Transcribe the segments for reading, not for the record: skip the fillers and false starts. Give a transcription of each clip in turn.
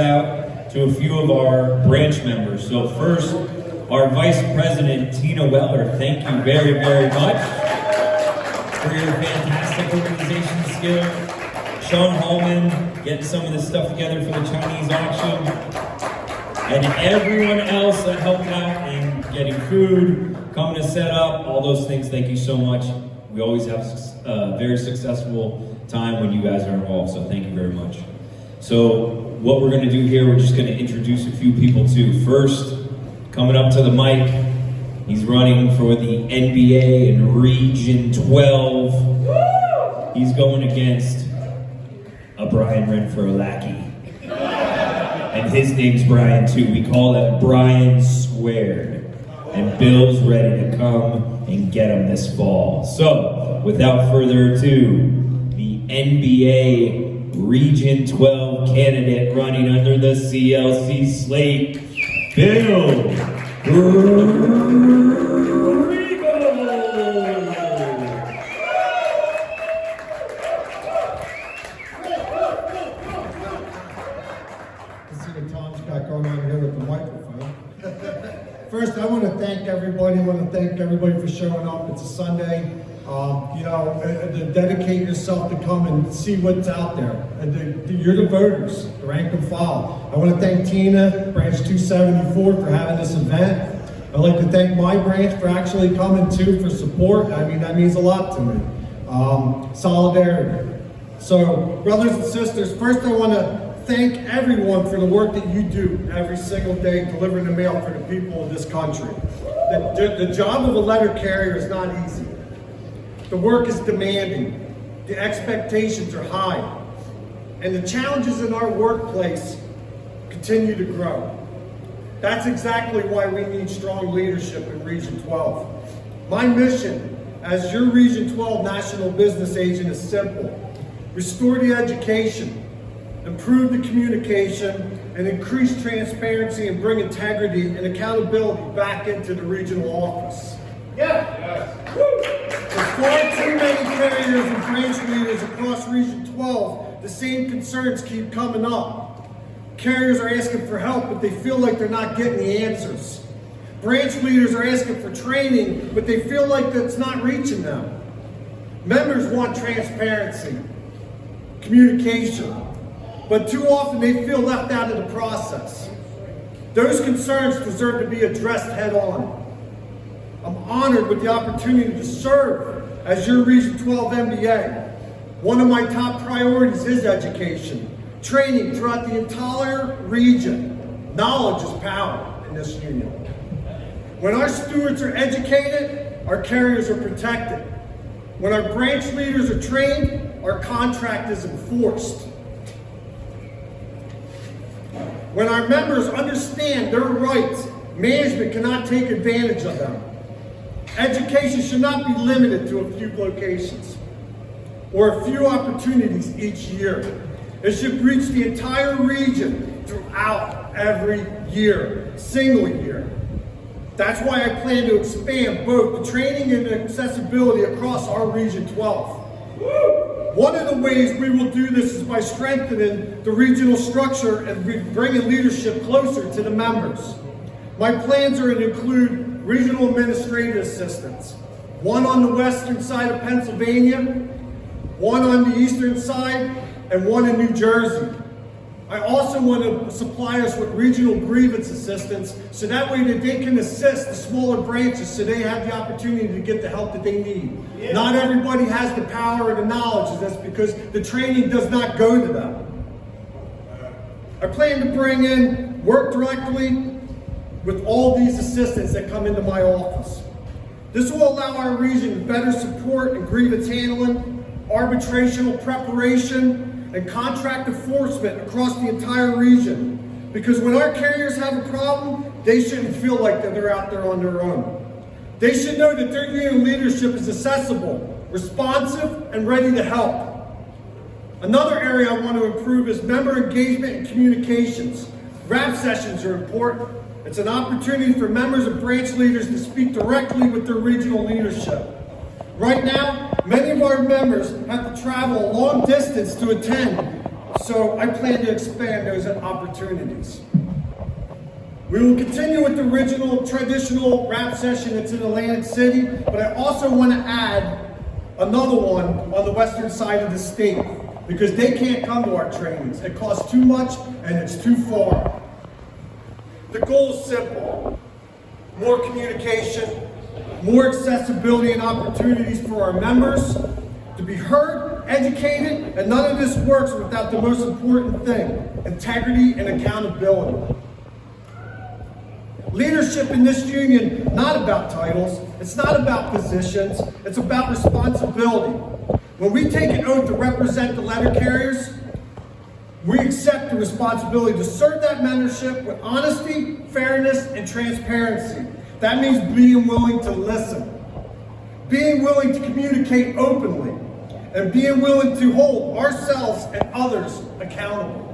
out to a few of our branch members. So first, our Vice President, Tina Weller, thank you very, very much for your fantastic organization skill. Sean Hallman, getting some of this stuff together for the Chinese auction. And everyone else that helped out in getting food, coming to set up, all those things, thank you so much. We always have a very successful time when you guys are involved, so thank you very much. So what we're going to do here, we're just going to introduce a few people too. First, coming up to the mic, he's running for the NBA in Region 12. He's going against a Brian Renfro lackey. And his name's Brian too. We call it Brian Squared. And Bill's ready to come and get him this fall. So, without further ado, the NBA Region 12 candidate running under the CLC slate, Bill Tom's got going on here with the microphone. First, I want to thank everybody. I want to thank everybody for showing up. It's a Sunday. To dedicate yourself to come and see what's out there. And you're the voters, the rank and file. I want to thank Tina, Branch 274, for having this event. I'd like to thank my branch for actually coming too for support. I mean, that means a lot to me. Solidarity. So, brothers and sisters, first I want to thank everyone for the work that you do every single day delivering the mail for the people of this country. The job of a letter carrier is not easy. The work is demanding, the expectations are high, and the challenges in our workplace continue to grow. That's exactly why we need strong leadership in Region 12. My mission as your Region 12 National Business Agent is simple. Restore the education, improve the communication, and increase transparency and bring integrity and accountability back into the regional office. Yeah. With far too many carriers and branch leaders across Region 12, the same concerns keep coming up. Carriers are asking for help, but they feel like they're not getting the answers. Branch leaders are asking for training, but they feel like that's not reaching them. Members want transparency, communication, but too often they feel left out of the process. Those concerns deserve to be addressed head on. I'm honored with the opportunity to serve as your Region 12 MBA. One of my top priorities is education, training throughout the entire region. Knowledge is power in this union. When our stewards are educated, our carriers are protected. When our branch leaders are trained, our contract is enforced. When our members understand their rights, management cannot take advantage of them. Education should not be limited to a few locations or a few opportunities each year. It should reach the entire region throughout every year, single year. That's why I plan to expand both the training and accessibility across our Region 12. One of the ways we will do this is by strengthening the regional structure and bringing leadership closer to the members. My plans are to include regional administrative assistants, one on the western side of Pennsylvania, one on the eastern side, and one in New Jersey. I also want to supply us with regional grievance assistants so that way that they can assist the smaller branches so they have the opportunity to get the help that they need. Yeah. Not everybody has the power or the knowledge, and that's because the training does not go to them. I plan to bring in, work directly with all these assistants that come into my office. This will allow our region to better support in grievance handling, arbitrational preparation, and contract enforcement across the entire region. Because when our carriers have a problem, they shouldn't feel like that they're out there on their own. They should know that their union leadership is accessible, responsive, and ready to help. Another area I want to improve is member engagement and communications. RAP sessions are important. It's an opportunity for members and branch leaders to speak directly with their regional leadership. Right now, many of our members have to travel a long distance to attend So I plan to expand those opportunities. We will continue with the original traditional rap session that's in Atlantic City, but I also want to add another one on the western side of the state because they can't come to our trainings. It costs too much and it's too far. The goal is simple: more communication, more accessibility and opportunities for our members to be heard, educated, and none of this works without the most important thing: integrity and accountability. Leadership in this union, not about titles, it's not about positions, it's about responsibility. When we take an oath to represent the letter carriers, we accept the responsibility to serve that membership with honesty, fairness, and transparency. That means being willing to listen, being willing to communicate openly, and being willing to hold ourselves and others accountable.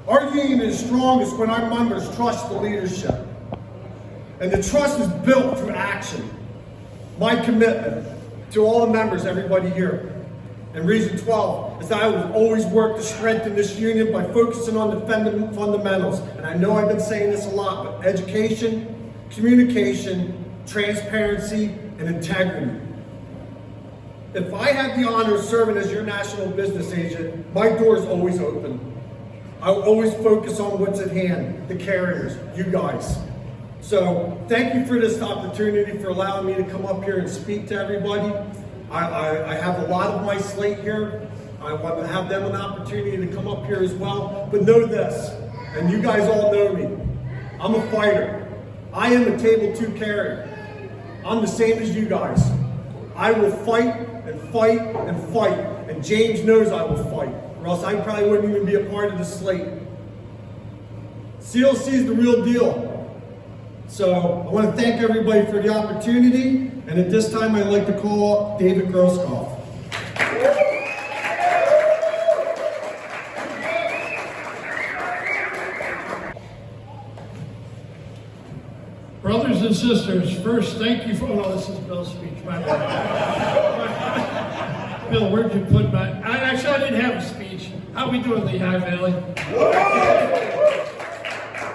Our union is strongest when our members trust the leadership. And the trust is built through action. My commitment to all the members, everybody here, and reason 12 is that I will always work to strengthen this union by focusing on the fundamentals. And I know I've been saying this a lot, but education, communication, transparency, and integrity. If I have the honor of serving as your national business agent, my door is always open. I will always focus on what's at hand, the carriers, you guys. So thank you for this opportunity, for allowing me to come up here and speak to everybody. I have a lot of my slate here. I want to have them an opportunity to come up here as well. But know this, and you guys all know me, I'm a fighter. I am a table 2 carrier. I'm the same as you guys. I will fight and fight and fight. And James knows I will fight, or else I probably wouldn't even be a part of the slate. CLC is the real deal. So I want to thank everybody for the opportunity, and at this time I'd like to call up David Grosskopf. Brothers and sisters, first, thank you for, oh no, this is Bill's speech, my bad. Bill, where'd you put my, actually I didn't have a speech. How we doing, Lehigh Valley?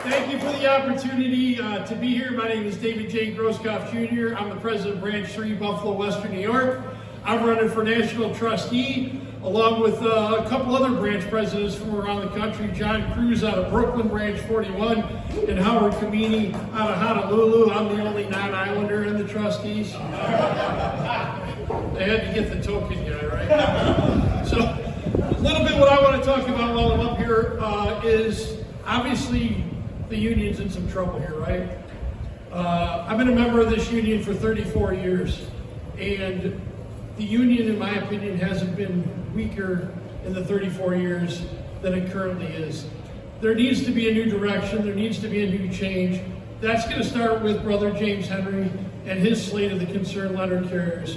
Thank you for the opportunity to be here. My name is David J. Grosskopf Jr. I'm the president of Branch 3, Buffalo, Western New York. I'm running for national trustee, along with a couple other branch presidents from around the country. John Cruz out of Brooklyn, Branch 41, and Howard Kamini out of Honolulu. I'm the only non-islander in the trustees. They had to get the token guy, right? So, a little bit what I want to talk about while I'm up here is obviously the union's in some trouble here, right? I've been a member of this union for 34 years, and the union, in my opinion, hasn't been weaker in the 34 years than it currently is. There needs to be a new direction. There needs to be a new change. That's going to start with Brother James Henry and his slate of the concerned letter carriers.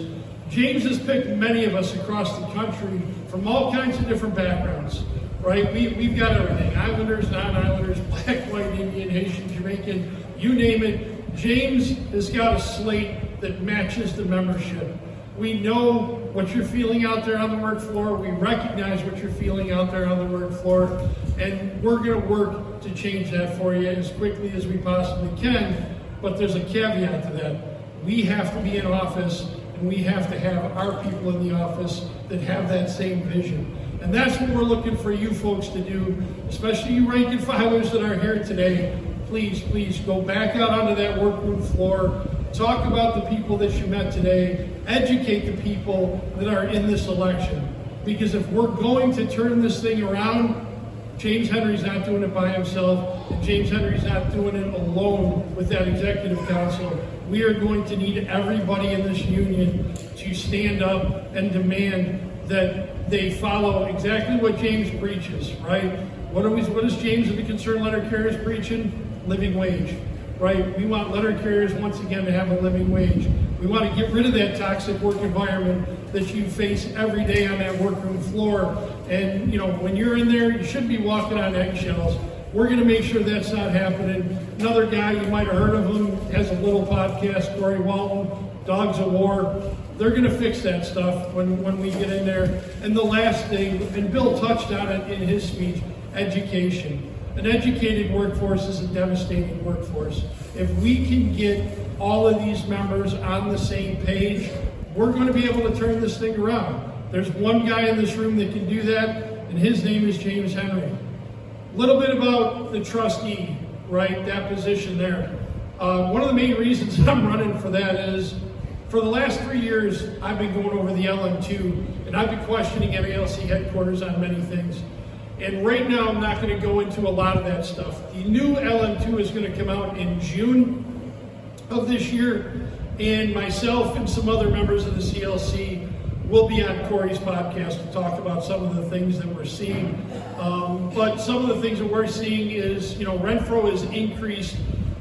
James has picked many of us across the country from all kinds of different backgrounds, right? We've got everything: Islanders, non-Islanders, Black, White, Indian, Haitian, Jamaican, you name it. James has got a slate that matches the membership. We know what you're feeling out there on the work floor. We recognize what you're feeling out there on the work floor. And we're going to work to change that for you as quickly as we possibly can. But there's a caveat to that. We have to be in office, and we have to have our people in the office that have that same vision. And that's what we're looking for you folks to do, especially you rank and filers that are here today. Please go back out onto that workroom floor. Talk about the people that you met today. Educate the people that are in this election. Because if we're going to turn this thing around, James Henry's not doing it by himself, and James Henry's not doing it alone with that executive council. We are going to need everybody in this union to stand up and demand that they follow exactly what James preaches, right? What is James of the Concerned Letter Carriers preaching? Living wage. Right? We want letter carriers once again to have a living wage. We want to get rid of that toxic work environment that you face every day on that workroom floor. And you know, when you're in there, you should be walking on eggshells. We're going to make sure that's not happening. Another guy, you might have heard of him, has a little podcast, Corey Walton, Dogs of War. They're going to fix that stuff when we get in there. And the last thing, and Bill touched on it in his speech, education. An educated workforce is a devastating workforce. If we can get all of these members on the same page, we're going to be able to turn this thing around. There's one guy in this room that can do that, and his name is James Henry. A little bit about the trustee, right, that position there. One of the main reasons I'm running for that is, for the last 3 years, I've been going over the LM2, and I've been questioning NALC headquarters on many things. And right now, I'm not going to go into a lot of that stuff. The new LM2 is going to come out in June of this year, and myself and some other members of the CLC will be on Corey's podcast to talk about some of the things that we're seeing. But some of the things that we're seeing is, Renfro has increased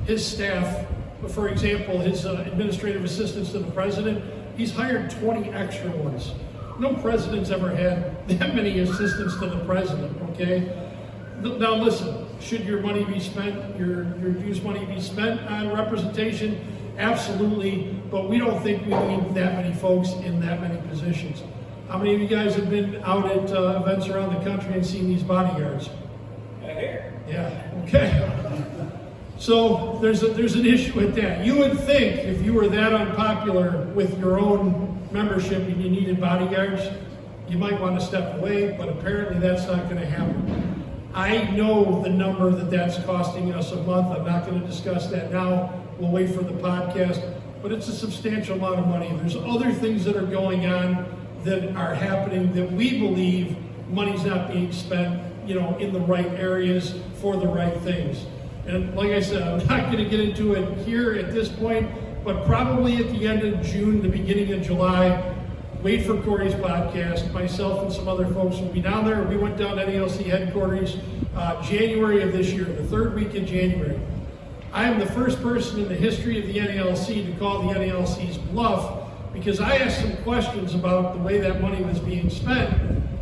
his staff. For example, his administrative assistants to the president, he's hired 20 extra ones. No president's ever had that many assistants to the president, okay? Now listen, should your money be spent, your dues money be spent on representation? Absolutely, but we don't think we need that many folks in that many positions. How many of you guys have been out at events around the country and seen these bodyguards? Yeah, okay. So there's an issue with that. You would think if you were that unpopular with your own membership and you needed bodyguards, you might want to step away, but apparently that's not going to happen. I know the number that's costing us a month. I'm not going to discuss that now. We'll wait for the podcast, but it's a substantial amount of money. There's other things that are going on that are happening that we believe money's not being spent, in the right areas for the right things. And like I said, I'm not going to get into it here at this point, but probably at the end of June, the beginning of July, wait for Corey's podcast. Myself and some other folks will be down there. We went down to NALC headquarters January of this year, the third week in January. I am the first person in the history of the NALC to call the NALC's bluff because I asked some questions about the way that money was being spent.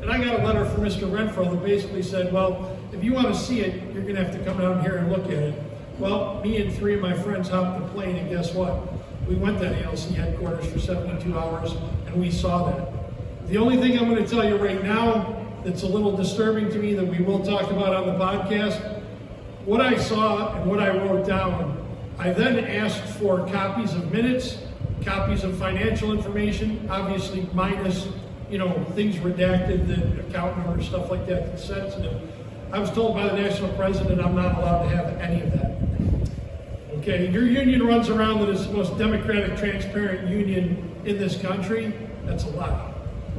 And I got a letter from Mr. Renfro that basically said, well, if you want to see it, you're going to have to come down here and look at it. Well, me and 3 of my friends hopped the plane, and guess what? We went to NALC headquarters for 72 hours, and we saw that. The only thing I'm going to tell you right now that's a little disturbing to me that we will talk about on the podcast, what I saw and what I wrote down, I then asked for copies of minutes, copies of financial information, obviously minus, things redacted, the account numbers, stuff like that, that's sensitive. I was told by the national president I'm not allowed to have any of that. Okay, your union runs around that is the most democratic, transparent union in this country. That's a lie.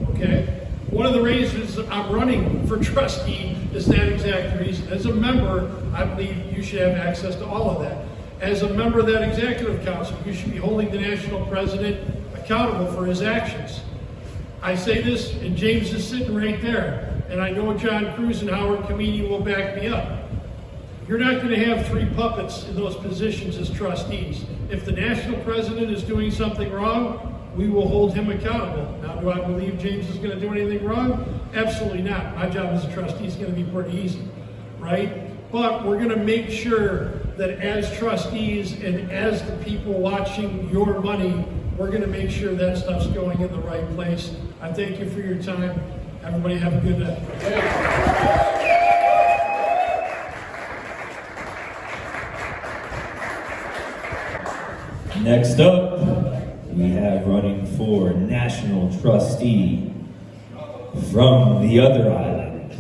Okay? One of the reasons I'm running for trustee is that exact reason. As a member, I believe you should have access to all of that. As a member of that executive council, you should be holding the national president accountable for his actions. I say this, and James is sitting right there, and I know John Cruz and Howard Kamini will back me up. You're not going to have 3 puppets in those positions as trustees. If the national president is doing something wrong, we will hold him accountable. Now, do I believe James is going to do anything wrong? Absolutely not. My job as a trustee is going to be pretty easy, right? But we're going to make sure that as trustees and as the people watching your money, we're going to make sure that stuff's going in the right place. I thank you for your time. Everybody have a good day. Next up, we have running for national trustee from the other island,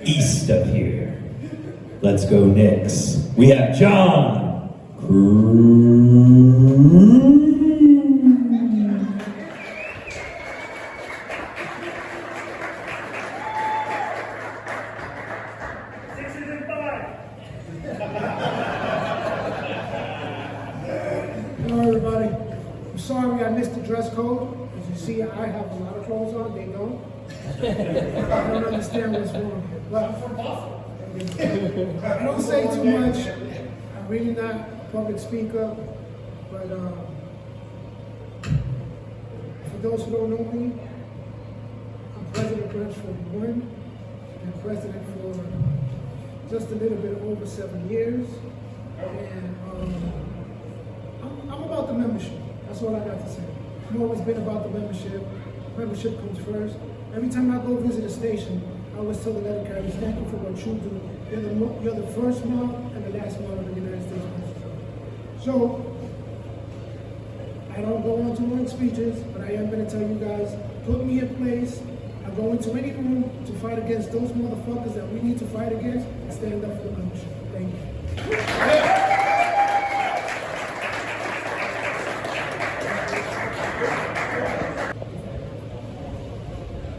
east of here. Let's go Knicks. We have John Cruz. Hello everybody. I'm sorry I missed the dress code. As you see, I have a lot of clothes on, they don't. I don't understand what's wrong here. But I don't say too much. I'm really not a public speaker. But for those who don't know me, I'm President Cruz for 1 and president for just a little bit over 7 years. And I'm about the membership. That's all I got to say. always been about the membership. Membership comes first. Every time I go visit a station, I always tell the letter carriers, thank you for what you do. You're the first month and the last month of the United States Constitution. So, I don't go on too long speeches, but I am going to tell you guys, put me in place. I go into any room to fight against those motherfuckers that we need to fight against and stand up for the membership. Thank you.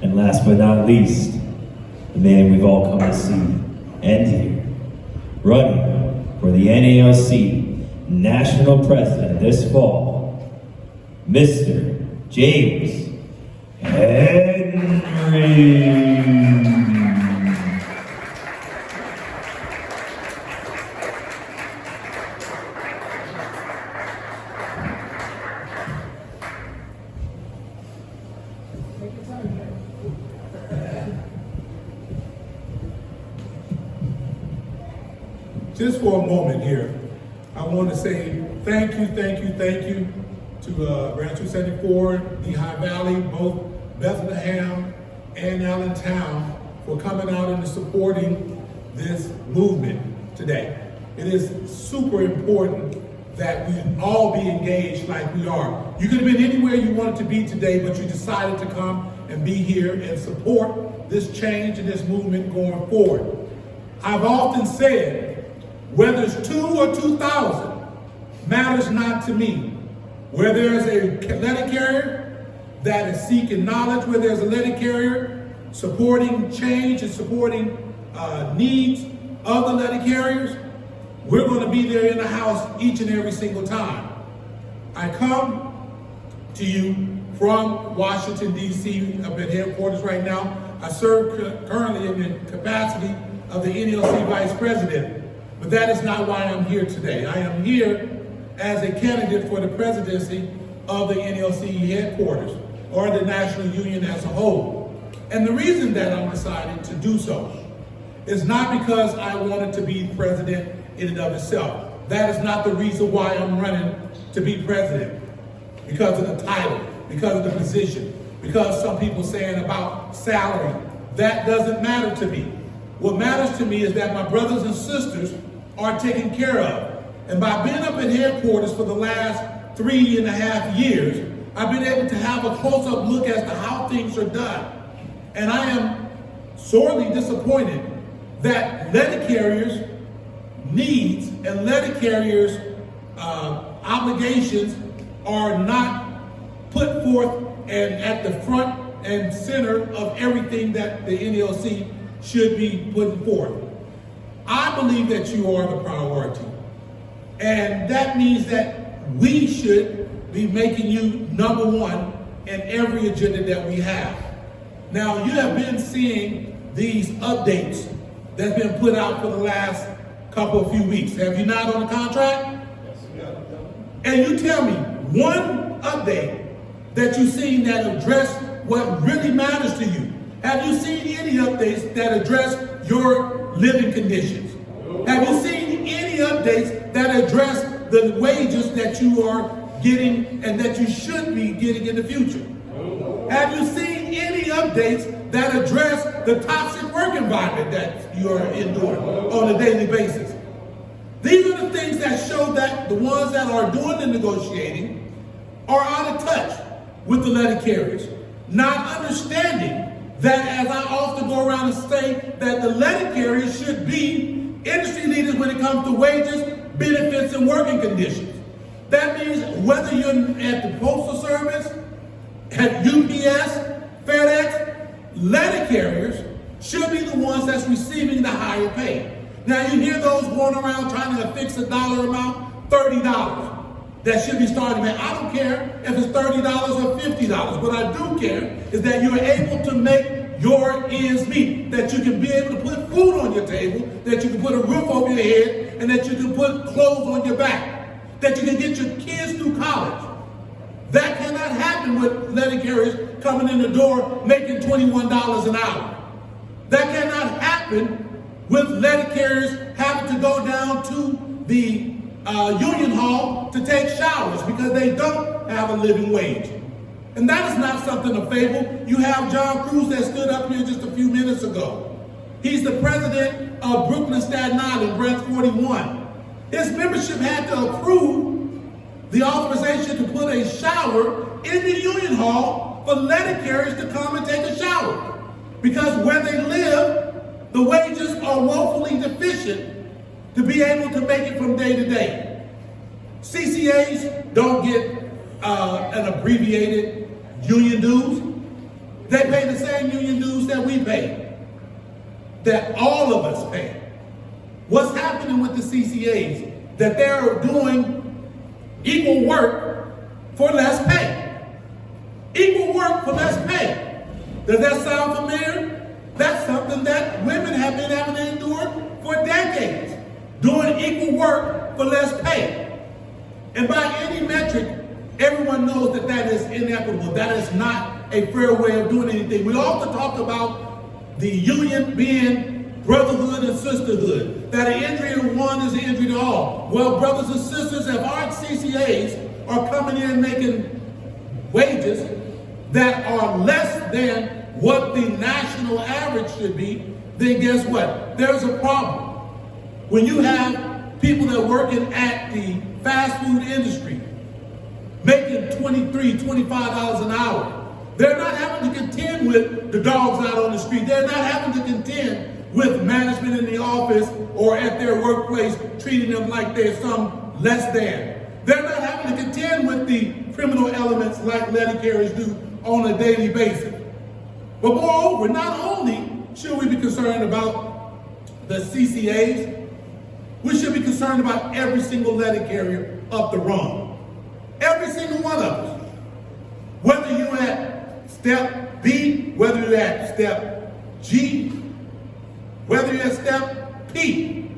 And last but not least, the man we've all come to see and hear, running for the NALC National President this fall, Mr. James Henry. Just for a moment here, I want to say thank you to Branch 274, Lehigh Valley, both Bethlehem and Allentown for coming out and supporting this movement today. It is super important that we all be engaged like we are. You could have been anywhere you wanted to be today, but you decided to come and be here and support this change and this movement going forward. I've often said, whether it's 2 or 2,000, matters not to me. Where there's a letter carrier that is seeking knowledge, where there's a letter carrier supporting change and supporting needs of the letter carriers, we're going to be there in the house each and every single time. I come to you from Washington, D.C. up at headquarters right now. I serve currently in the capacity of the NALC Vice President. But that is not why I'm here today. I am here as a candidate for the presidency of the NALC headquarters, or the National Union as a whole. And the reason that I'm deciding to do so is not because I wanted to be president in and of itself. That is not the reason why I'm running to be president. Because of the title, because of the position, because some people saying about salary. That doesn't matter to me. What matters to me is that my brothers and sisters are taken care of. And by being up at headquarters for the last 3.5 years, I've been able to have a close-up look as to how things are done. And I am sorely disappointed that letter carriers' needs and letter carriers' obligations are not put forth and at the front and center of everything that the NALC should be putting forth. I believe that you are the priority. And that means that we should be making you number one in every agenda that we have. Now, you have been seeing these updates that's been put out for the last couple of few weeks. Have you not on the contract? Yes. And you tell me one update that you've seen that address what really matters to you. Have you seen any updates that address your living conditions? Have you seen any updates that address the wages that you are getting and that you should be getting in the future? Have you seen any updates that address the toxic work environment that you are enduring on a daily basis? These are the things that show that the ones that are doing the negotiating are out of touch with the letter carriers, not understanding that, as I often go around and say, that the letter carriers should be industry leaders when it comes to wages, benefits, and working conditions. That means whether you're at the Postal Service, at UPS, FedEx, letter carriers should be the ones that's receiving the higher pay. Now you hear those going around trying to fix a dollar amount, $30. That should be starting at. I don't care if it's $30 or $50. What I do care is that you're able to make your ends meet, that you can be able to put food on your table, that you can put a roof over your head, and that you can put clothes on your back, that you can get your kids through college. That cannot happen with letter carriers coming in the door making $21 an hour. That cannot happen with letter carriers having to go down to the union hall to take showers because they don't have a living wage. And that is not something to fable. You have John Cruz that stood up here just a few minutes ago. He's the president of Brooklyn Staten Island, Branch 41. His membership had to approve the authorization to put a shower in the union hall for letter carriers to come and take a shower. Because where they live, the wages are woefully deficient to be able to make it from day to day. CCAs don't get an abbreviated union dues. They pay the same union dues that we pay, that all of us pay. What's happening with the CCAs? That they're doing equal work for less pay. Equal work for less pay. Does that sound familiar? That's something that women have been having to endure for decades. Doing equal work for less pay. And by any metric, everyone knows that that is inequitable. That is not a fair way of doing anything. We often talk about the union being brotherhood and sisterhood, that an injury to one is an injury to all. Well, brothers and sisters, if our CCAs are coming in making wages that are less than what the national average should be, then guess what? There's a problem. When you have people that are working at the fast food industry making $23, $25 an hour, they're not having to contend with the dogs out on the street. They're not having to contend with management in the office or at their workplace treating them like they're some less than. They're not having to contend with the criminal elements like letter carriers do on a daily basis. But moreover, not only should we be concerned about the CCAs, we should be concerned about every single letter carrier up the rung. Every single one of us. Whether you're at step B, whether you're at step G, whether you're at step P,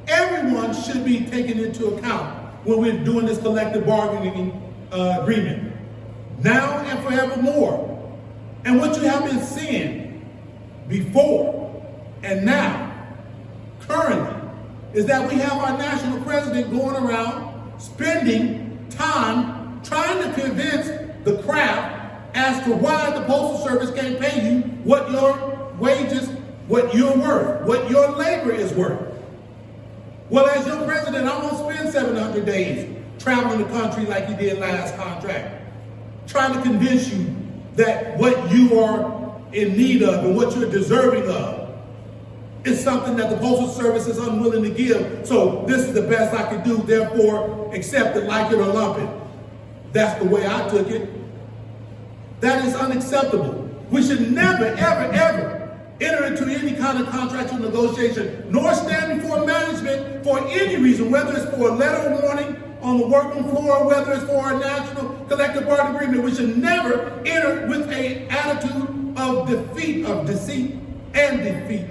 everyone should be taken into account when we're doing this collective bargaining agreement. Now and forevermore. And what you have been seeing before and now, currently, is that we have our national president going around spending time trying to convince the craft as to why the Postal Service can't pay you what your wages, what you're worth, what your labor is worth. Well, as your president, I won't spend 700 days traveling the country like you did last contract, trying to convince you that what you are in need of and what you're deserving of is something that the Postal Service is unwilling to give. So this is the best I can do, therefore accept it, like it or lump it. That's the way I took it. That is unacceptable. We should never, ever, ever enter into any kind of contractual negotiation, nor stand before management for any reason, whether it's for a letter of warning on the working floor, whether it's for a national collective bargaining agreement. We should never enter with an attitude of defeat, of deceit and defeat.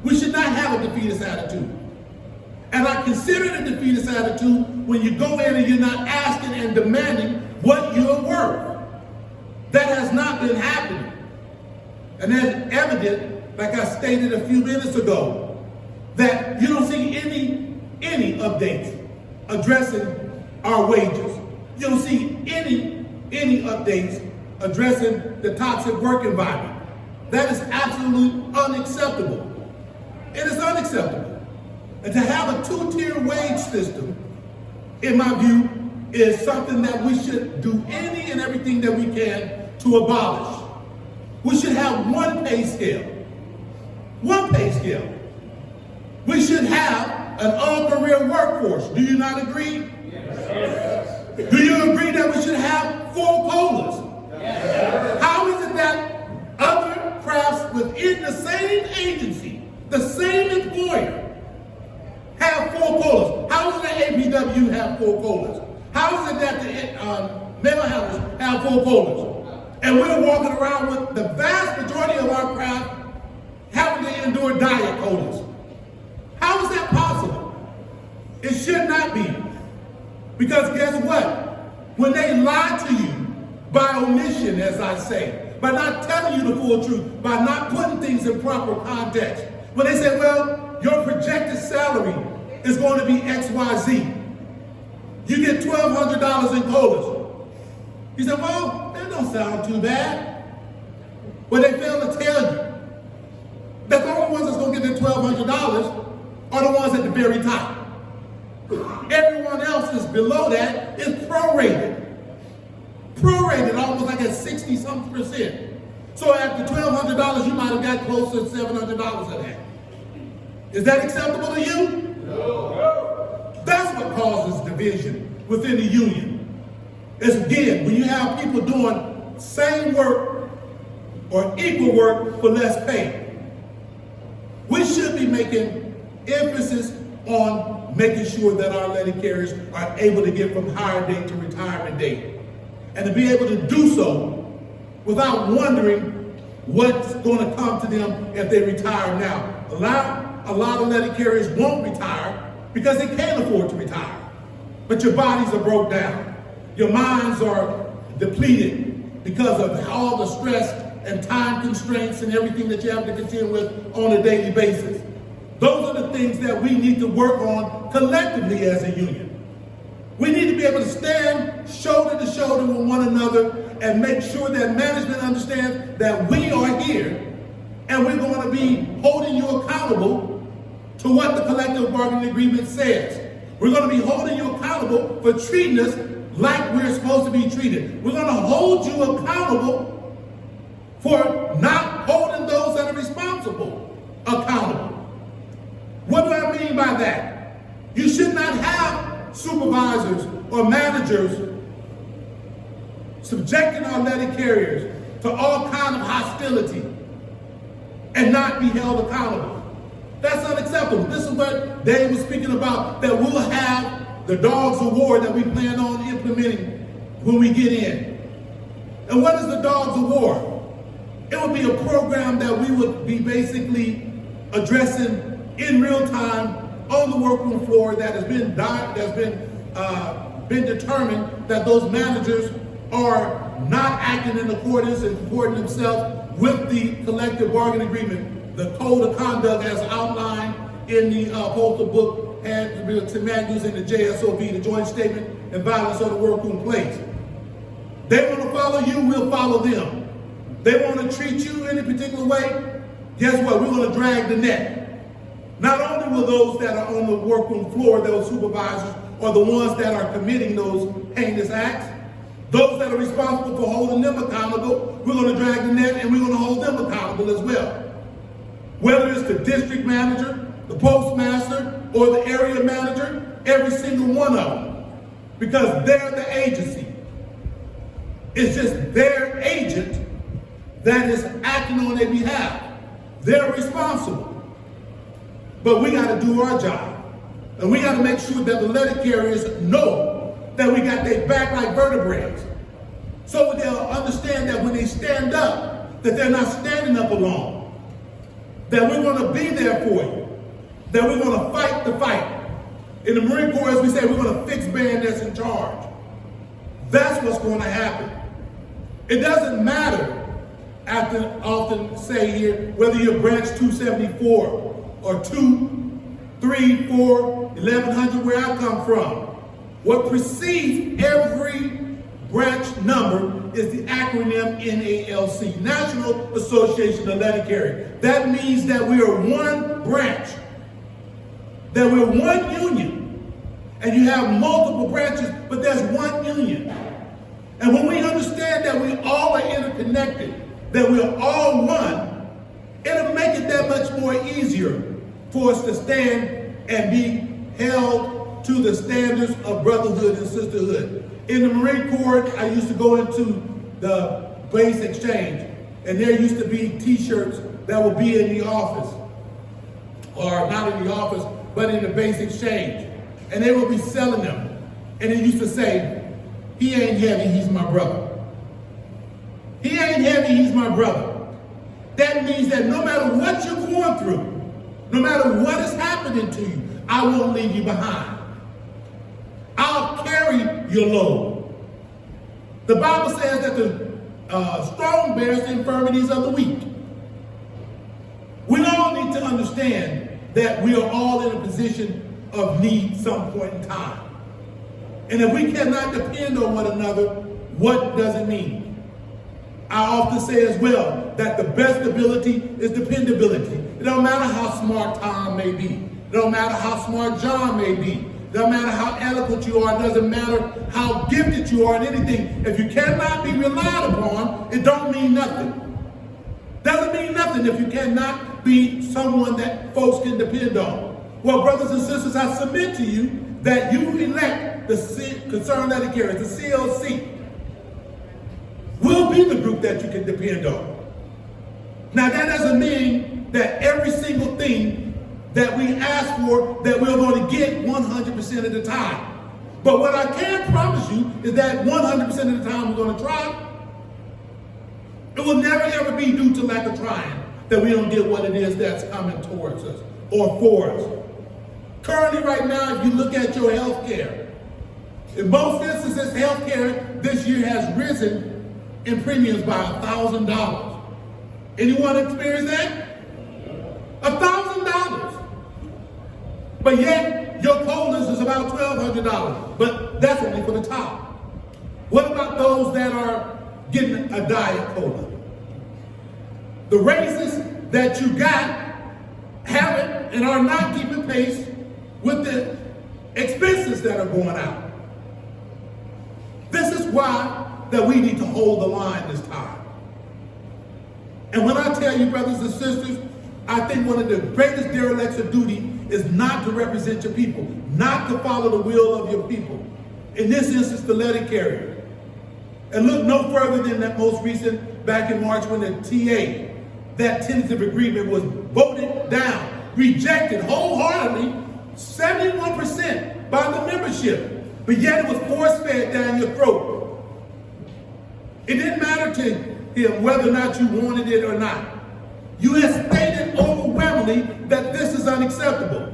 We should not have a defeatist attitude. And I consider it a defeatist attitude when you go in and you're not asking and demanding what you're worth. That has not been happening. And that's evident, like I stated a few minutes ago, that you don't see any updates addressing our wages. You don't see any updates addressing the toxic work environment. That is absolutely unacceptable. It is unacceptable. And to have a two-tier wage system, in my view, is something that we should do any and everything that we can to abolish. We should have one pay scale. One pay scale. We should have an all-career workforce. Do you not agree? Yes. Do you agree that we should have full colas? Yes. How is it that other crafts within the same agency, the same employer, have full colas? How is it that APW have full colas? How is it that the mail handlers have full colas? And we're walking around with the vast majority of our craft having to endure diet colas. How is that possible? It should not be. Because guess what? When they lie to you by omission, as I say, by not telling you the full truth, by not putting things in proper context, when they say, well, your projected salary is going to be XYZ. You get $1,200 in colas. He said, well, that don't sound too bad. But they fail to tell you that the only ones that's going to get their $1,200 are the ones at the very top. Everyone else that's below that is prorated. Prorated almost like at 60-something%. So after $1,200, you might have got close to $700 of that. Is that acceptable to you? No. That's what causes division within the union. Is again, when you have people doing same work or equal work for less pay. We should be making emphasis on making sure that our letter carriers are able to get from hire date to retirement date. And to be able to do so without wondering what's going to come to them if they retire now. A lot of letter carriers won't retire because they can't afford to retire. But your bodies are broke down. Your minds are depleted because of all the stress and time constraints and everything that you have to contend with on a daily basis. Those are the things that we need to work on collectively as a union. We need to be able to stand shoulder to shoulder with one another and make sure that management understands that we are here and we're going to be holding you accountable to what the collective bargaining agreement says. We're going to be holding you accountable for treating us like we're supposed to be treated. We're going to hold you accountable for not holding those that are responsible accountable. What do I mean by that? You should not have supervisors or managers subjecting our letter carriers to all kind of hostility and not be held accountable. That's unacceptable. This is what Dave was speaking about, that we'll have the Dogs Award that we plan on implementing when we get in. And what is the Dogs Award? It would be a program that we would be basically addressing in real time on the workroom floor that has been determined that those managers are not acting in accordance and comporting themselves with the collective bargaining agreement, the code of conduct as outlined in the postal book and to manuals in the JSOB, the Joint Statement and Violence on the Workroom Place. They want to follow you, we'll follow them. They want to treat you in a particular way, guess what? We're going to drag the net. Not only will those that are on the workroom floor, those supervisors, are the ones that are committing those heinous acts, those that are responsible for holding them accountable, we're going to drag the net and we're going to hold them accountable as well. Whether it's the district manager, the postmaster, or the area manager, every single one of them, because they're the agency. It's just their agent that is acting on their behalf. They're responsible. But we got to do our job. And we got to make sure that the letter carriers know that we got their back like vertebrae. So they'll understand that when they stand up, that they're not standing up alone. That we're going to be there for you. That we're going to fight the fight. In the Marine Corps, as we say, we're going to fix bandits in charge. That's what's going to happen. It doesn't matter, I often say here, whether you're branch 274 or 2, 3, 4, 1100, where I come from. What precedes every branch number is the acronym NALC, National Association of Letter Carriers. That means that we are one branch, that we're one union, and you have multiple branches, but there's one union. And when we understand that we all are interconnected, that we're all one, it'll make it that much more easier for us to stand and be held to the standards of brotherhood and sisterhood. In the Marine Corps, I used to go into the base exchange, and there used to be t-shirts that would be in the office, or not in the office, but in the base exchange. And they would be selling them. And it used to say, "He ain't heavy, he's my brother. He ain't heavy, he's my brother." That means that no matter what you're going through, no matter what is happening to you, I won't leave you behind. I'll carry your load. The Bible says that the strong bears the infirmities of the weak. We all need to understand that we are all in a position of need some point in time. And if we cannot depend on one another, what does it mean? I often say as well that the best ability is dependability. It don't matter how smart Tom may be. It don't matter how smart John may be. It don't matter how eloquent you are. It doesn't matter how gifted you are in anything. If you cannot be relied upon, it don't mean nothing. Doesn't mean nothing if you cannot be someone that folks can depend on. Well, brothers and sisters, I submit to you that you elect the concerned letter carriers, the CLC, will be the group that you can depend on. Now, that doesn't mean that every single thing that we ask for that we're going to get 100% of the time. But what I can promise you is that 100% of the time we're going to try. It will never ever be due to lack of trying that we don't get what it is that's coming towards us or for us. Currently right now, if you look at your health care, in most instances, health care this year has risen in premiums by $1,000. Anyone experience that? $1,000. But yet, your colas is about $1,200. But that's only for the top. What about those that are getting a diet cola? The raises that you got haven't and are not keeping pace with the expenses that are going out. This is why that we need to hold the line this time. And when I tell you, brothers and sisters, I think one of the greatest derelicts of duty is not to represent your people, not to follow the will of your people. In this instance, the letter carrier. And look no further than that most recent, back in March, when the TA, that tentative agreement was voted down, rejected wholeheartedly, 71% by the membership. But yet it was force-fed down your throat. It didn't matter to him whether or not you wanted it or not. You have stated overwhelmingly that this is unacceptable.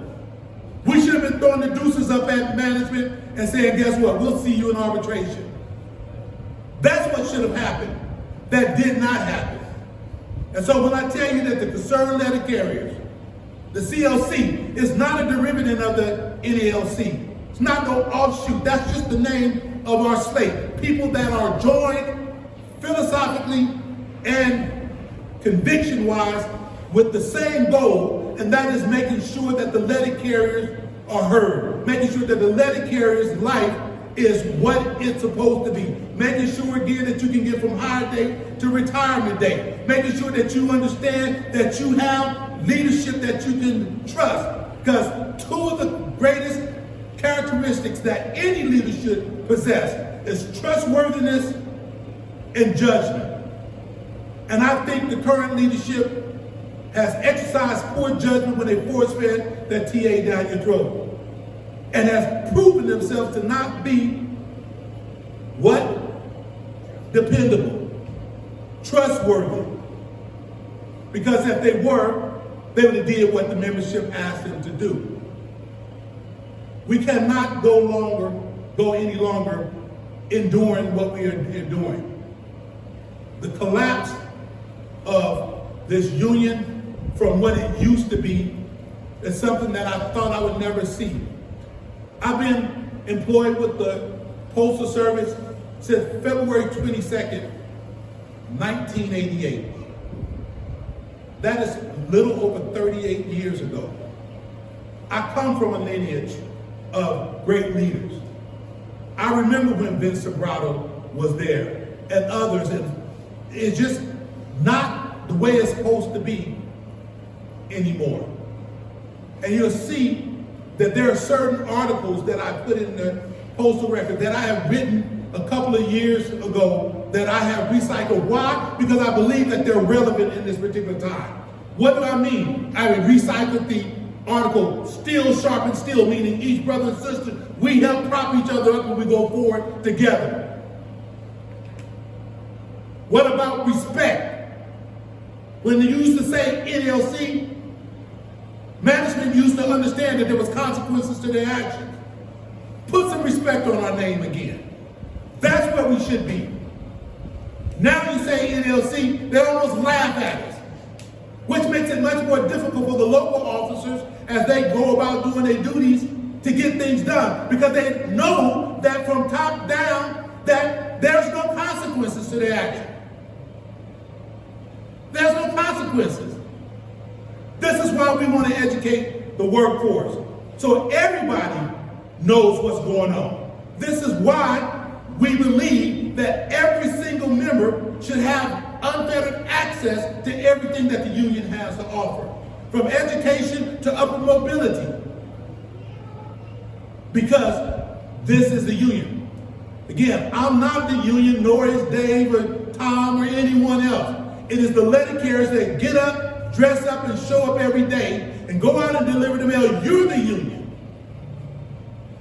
We should have been throwing the deuces up at management and saying, guess what, we'll see you in arbitration. That's what should have happened. That did not happen. And so when I tell you that the concerned letter carriers, the CLC, is not a derivative of the NALC. It's not no offshoot. That's just the name of our slate. People that are joined philosophically and conviction-wise with the same goal, and that is making sure that the letter carriers are heard, making sure that the letter carrier's life is what it's supposed to be, making sure again that you can get from hire date to retirement date, making sure that you understand that you have leadership that you can trust, because two of the greatest characteristics that any leader should possess is trustworthiness and judgment. And I think the current leadership has exercised poor judgment when they force-fed that TA down your throat, and has proven themselves to not be what? Dependable, trustworthy. Because if they were, they would have did what the membership asked them to do. We cannot go any longer enduring what we are enduring. The collapse of this union from what it used to be is something that I thought I would never see. I've been employed with the Postal Service since February 22nd, 1988. That is a little over 38 years ago. I come from a lineage of great leaders. I remember when Vince Sobrato was there and others, and it's just not the way it's supposed to be anymore. And you'll see that there are certain articles that I put in the postal record that I have written a couple of years ago that I have recycled. Why? Because I believe that they're relevant in this particular time. What do I mean? I would recycle the article, steel sharpens steel, meaning each brother and sister, we help prop each other up when we go forward together. What about respect? When they used to say NLC, management used to understand that there was consequences to their actions. Put some respect on our name again. That's where we should be. Now you say NLC, they almost laugh at us, which makes it much more difficult for the local officers as they go about doing their duties to get things done, because they know that from top down that there's no to their action. There's no consequences. This is why we want to educate the workforce, so everybody knows what's going on. This is why we believe that every single member should have unfettered access to everything that the union has to offer, from education to upper mobility. Because this is the union. Again, I'm not the union, nor is Dave or Tom or anyone else. It is the letter carriers that get up, dress up, and show up every day and go out and deliver the mail. You're the union.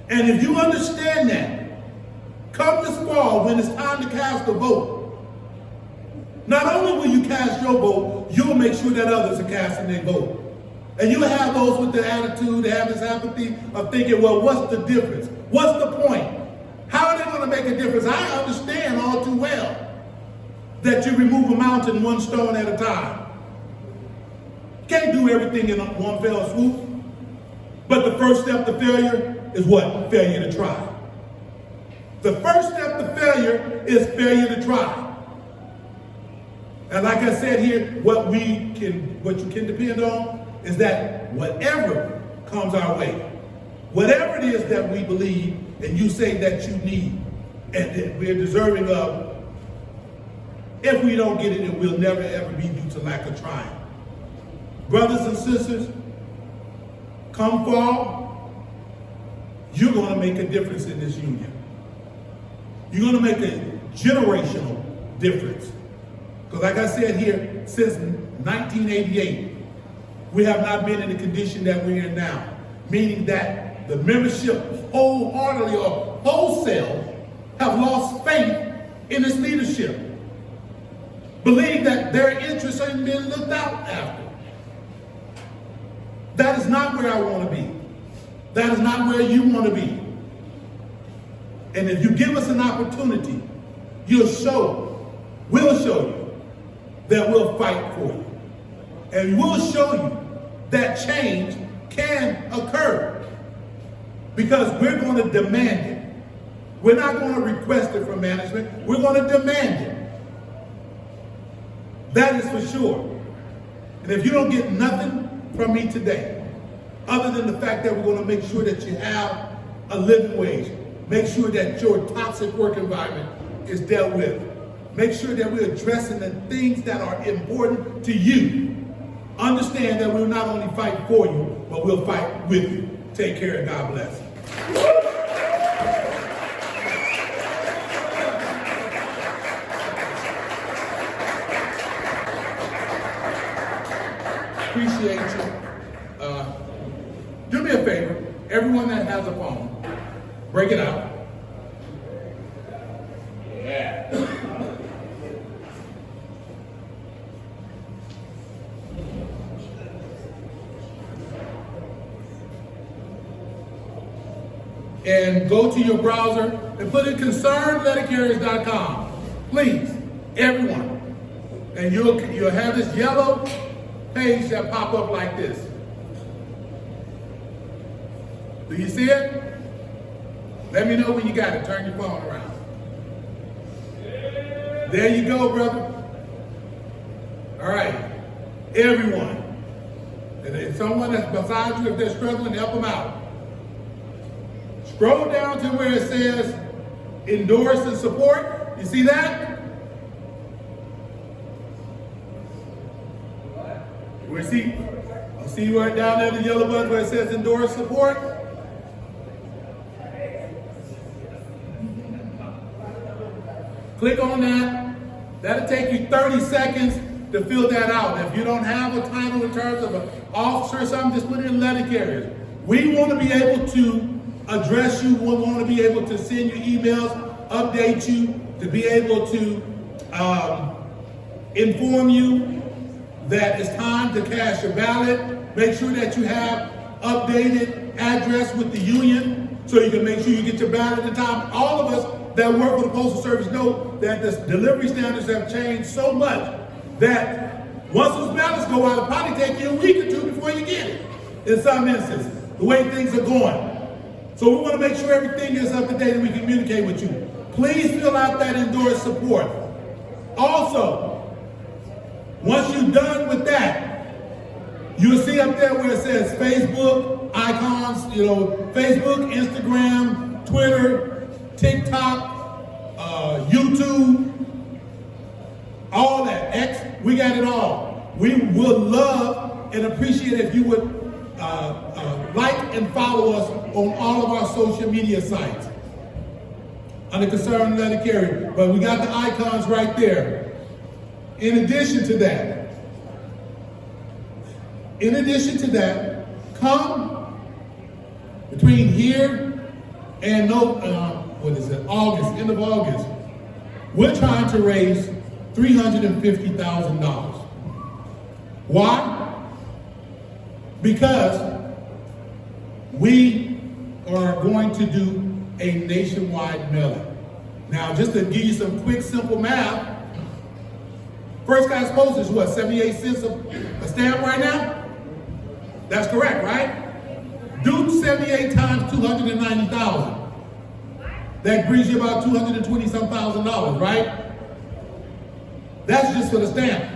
And if you understand that, come this fall when it's time to cast a vote, not only will you cast your vote, you'll make sure that others are casting their vote. And you have those with the attitude, they have this apathy of thinking, well, what's the difference? What's the point? How are they going to make a difference? I understand all too well that you remove a mountain one stone at a time. Can't do everything in one fell swoop. But the first step to failure is what? Failure to try. The first step to failure is failure to try. And like I said here, what you can depend on is that whatever comes our way, whatever it is that we believe and you say that you need and that we're deserving of, if we don't get it, it will never ever be due to lack of trying. Brothers and sisters, come fall, you're going to make a difference in this union. You're going to make a generational difference. Because like I said here, since 1988, we have not been in the condition that we're in now. Meaning that the membership wholeheartedly or wholesale have lost faith in its leadership. Believe that their interests are being looked out after. That is not where I want to be. That is not where you want to be. And if you give us an opportunity, we'll show you that we'll fight for you. And we'll show you that change can occur. Because we're going to demand it. We're not going to request it from management. We're going to demand it. That is for sure. And if you don't get nothing from me today, other than the fact that we're going to make sure that you have a living wage, make sure that your toxic work environment is dealt with, make sure that we're addressing the things that are important to you. Understand that we'll not only fight for you, but we'll fight with you. Take care and God bless. Appreciate you. Do me a favor, everyone that has a phone, break it out. Yeah. And go to your browser and put in concernedlettercarriers.com. Please, everyone. And you'll have this yellow page that pop up like this. Do you see it? Let me know when you got it. Turn your phone around. There you go, brother. All right. Everyone. And if someone that's beside you, if they're struggling, help them out. Scroll down to where it says endorse and support. You see that? See right down there, the yellow button where it says endorse support? Click on that. That'll take you 30 seconds to fill that out. If you don't have a title in terms of an officer or something, just put it in letter carriers. We want to be able to address you. We want to be able to send you emails, update you, to be able to inform you that it's time to cast your ballot. Make sure that you have updated address with the union so you can make sure you get your ballot in time. All of us that work for the Postal Service know that the delivery standards have changed so much that once those ballots go out, it'll probably take you a week or two before you get it. In some instances, the way things are going. So we want to make sure everything is up to date and we communicate with you. Please fill out that endorsed support. Also, once you're done with that, you'll see up there where it says Facebook icons, Facebook, Instagram, Twitter, TikTok, YouTube, all that, X, we got it all. We would love and appreciate if you would like and follow us on all of our social media sites under Concerned Letter Carrier. But we got the icons right there. In addition to that, come between here and August, end of August, we're trying to raise $350,000. Why? Because we are going to do a nationwide mailing. Now, just to give you some quick, simple math, first class postage is what, 78 cents a stamp right now? That's correct, right? Do 78 times 290,000. That brings you about $220,000, right? That's just for the stamp.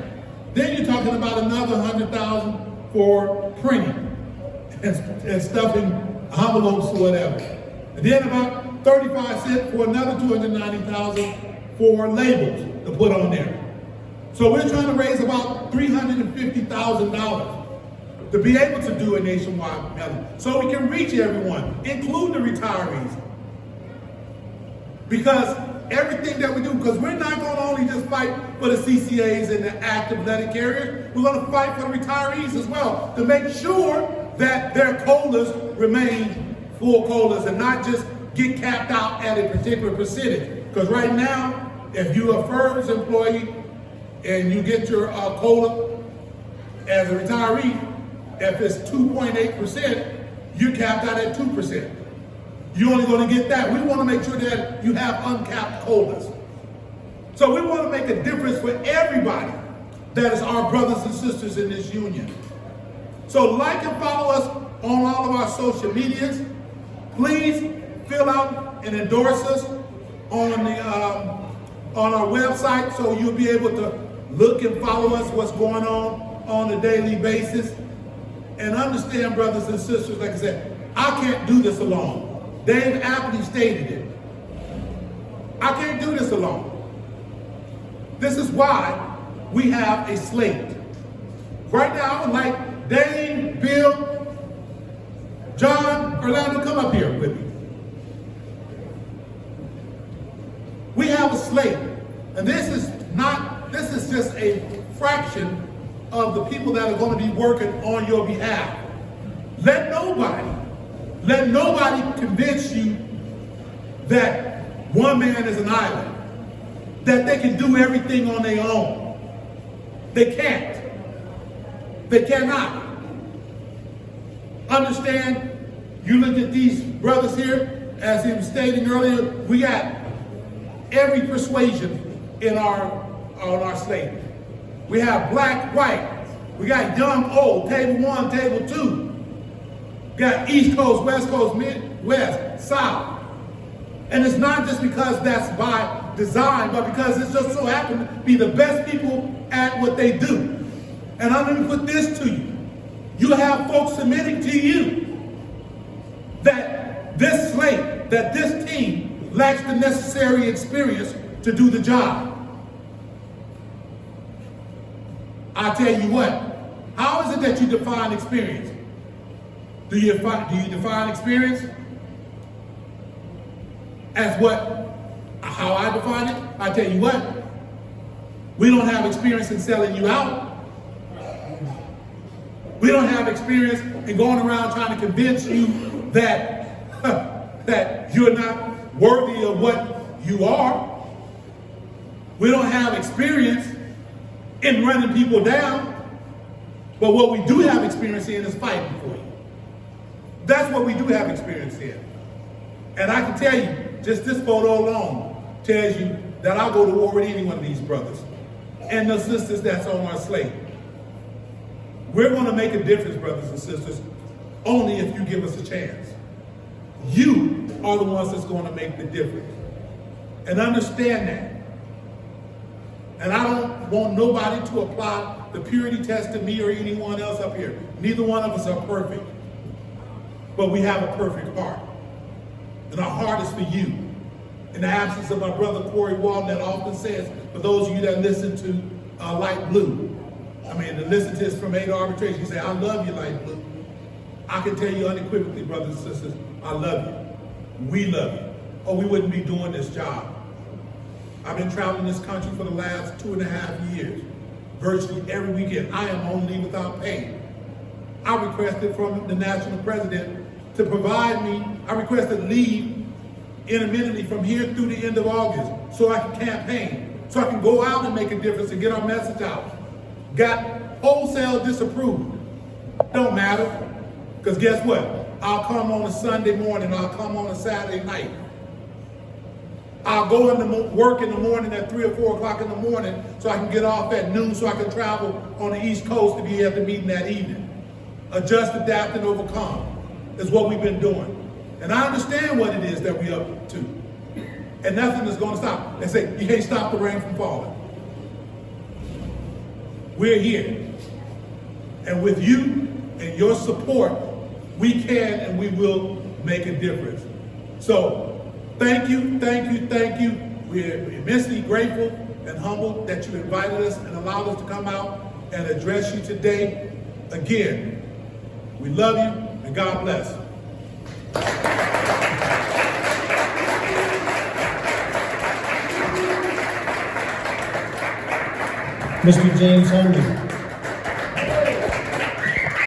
Then you're talking about another $100,000 for printing and stuffing envelopes or whatever. And then about 35 cents for another $290,000 for labels to put on there. So we're trying to raise about $350,000 to be able to do a nationwide mailing, so we can reach everyone, include the retirees. Because everything that we do, because we're not going to only just fight for the CCAs and the active letter carriers, we're going to fight for the retirees as well, to make sure that their COLAs remain full COLAs and not just get capped out at a particular percentage. Because right now, if you're a FERS employee and you get your COLA as a retiree, if it's 2.8%, you're capped out at 2%. You're only going to get that. We want to make sure that you have uncapped COLAs. So we want to make a difference for everybody that is our brothers and sisters in this union. So like and follow us on all of our social medias. Please fill out and endorse us on our website, so you'll be able to look and follow us, what's going on a daily basis. And understand, brothers and sisters, like I said, I can't do this alone. Dave aptly stated it. I can't do this alone. This is why we have a slate. Right now, I would like Dave, Bill, John, Orlando, come up here with me. We have a slate, and this is just a fraction of the people that are going to be working on your behalf. Let nobody convince you that one man is an island, that they can do everything on their own. They can't. They cannot. Understand, you look at these brothers here, as he was stating earlier, we got every persuasion on our slate. We have black, white. We got young, old, table 1, table 2. Got East Coast, West Coast, Midwest, South. And it's not just because that's by design, but because it just so happens to be the best people at what they do. And I'm going to put this to you. You have folks submitting to you that this slate, that this team lacks the necessary experience to do the job. I tell you what, how is it that you define experience? Do you define experience as how I define it? I tell you what, we don't have experience in selling you out. We don't have experience in going around trying to convince you that, that you're not worthy of what you are. We don't have experience in running people down. But what we do have experience in is fighting for you. That's what we do have experience in. And I can tell you, just this photo alone tells you that I'll go to war with any one of these brothers and the sisters that's on our slate. We're going to make a difference, brothers and sisters, only if you give us a chance. You are the ones that's going to make the difference. And understand that. And I don't want nobody to apply the purity test to me or anyone else up here. Neither one of us are perfect. But we have a perfect heart. And our heart is for you. In the absence of my brother Corey Walton that often says, for those of you that listen to Light Blue, to listen to this from Ada Arbitration, you say, I love you, Light Blue. I can tell you unequivocally, brothers and sisters, I love you. We love you. Or we wouldn't be doing this job. I've been traveling this country for the last 2.5 years. Virtually every weekend, I am on leave without pay. I requested from the national president to provide me, I requested leave intermittently from here through the end of August so I can campaign, so I can go out and make a difference and get our message out. Got wholesale disapproved. Don't matter, because guess what? I'll come on a Sunday morning, I'll come on a Saturday night. I'll go into work in the morning at 3 or 4 o'clock in the morning so I can get off at noon so I can travel on the East Coast to be at the meeting that evening. Adjust, adapt, and overcome is what we've been doing. And I understand what it is that we're up to. And nothing is going to stop. They say, you can't stop the rain from falling. We're here. And with you and your support, we can and we will make a difference. So, thank you, thank you, thank you. We're immensely grateful and humbled that you invited us and allowed us to come out and address you today. Again, we love you and God bless. Mr. James Herman.